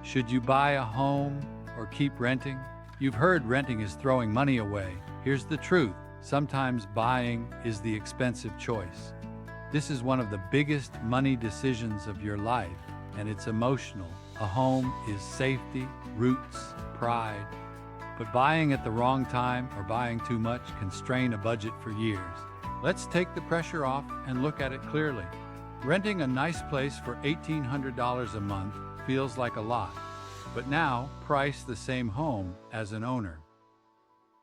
Should you buy a home or keep renting? You've heard renting is throwing money away. Here's the truth. Sometimes buying is the expensive choice. This is one of the biggest money decisions of your life, and it's emotional. A home is safety, roots, pride. But buying at the wrong time or buying too much can strain a budget for years. Let's take the pressure off and look at it clearly. Renting a nice place for $1,800 a month feels like a lot, but now price the same home as an owner.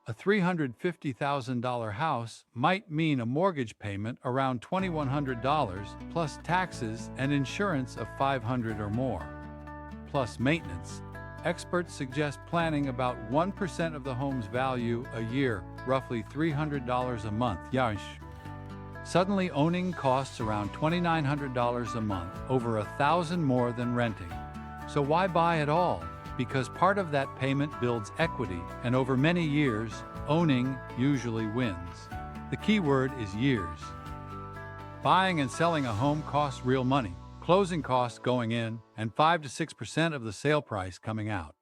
A $350,000 house might mean a mortgage payment around $2,100 plus taxes and insurance of $500 or more, plus maintenance. Experts suggest planning about 1% of the home's value a year, roughly $300 a month. Yash. Suddenly owning costs around $2,900 a month, over $1,000 more than renting. So why buy at all? Because part of that payment builds equity, and over many years, owning usually wins. The key word is years. Buying and selling a home costs real money. Closing costs going in, and 5 to 6% of the sale price coming out.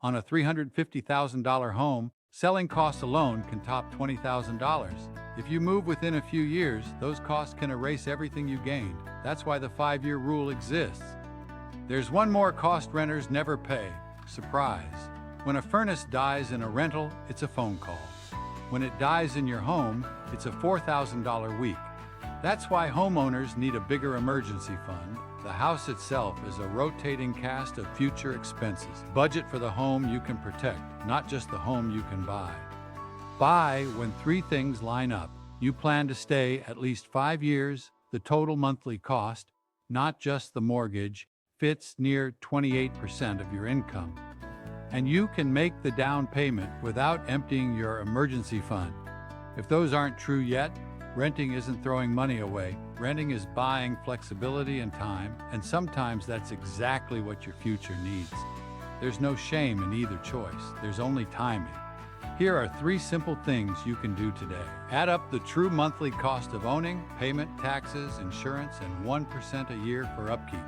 On a $350,000 home, selling costs alone can top $20,000. If you move within a few years, those costs can erase everything you gained. That's why the 5-year rule exists. There's one more cost renters never pay. Surprise. When a furnace dies in a rental, it's a phone call. When it dies in your home, it's a $4,000 week. That's why homeowners need a bigger emergency fund. The house itself is a rotating cast of future expenses. Budget for the home you can protect, not just the home you can buy. Buy when 3 things line up. You plan to stay at least 5 years, the total monthly cost, not just the mortgage, fits near 28% of your income. And you can make the down payment without emptying your emergency fund. If those aren't true yet, renting isn't throwing money away. Renting is buying flexibility and time, and sometimes that's exactly what your future needs. There's no shame in either choice. There's only timing. Here are 3 simple things you can do today. Add up the true monthly cost of owning, payment, taxes, insurance, and 1% a year for upkeep.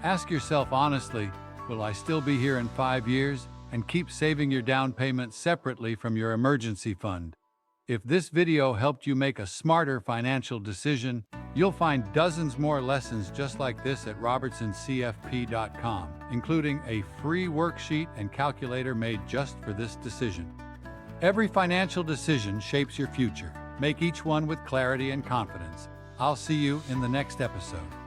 Ask yourself honestly, will I still be here in 5 years? And keep saving your down payment separately from your emergency fund. If this video helped you make a smarter financial decision, you'll find dozens more lessons just like this at robertsoncfp.com, including a free worksheet and calculator made just for this decision. Every financial decision shapes your future. Make each one with clarity and confidence. I'll see you in the next episode.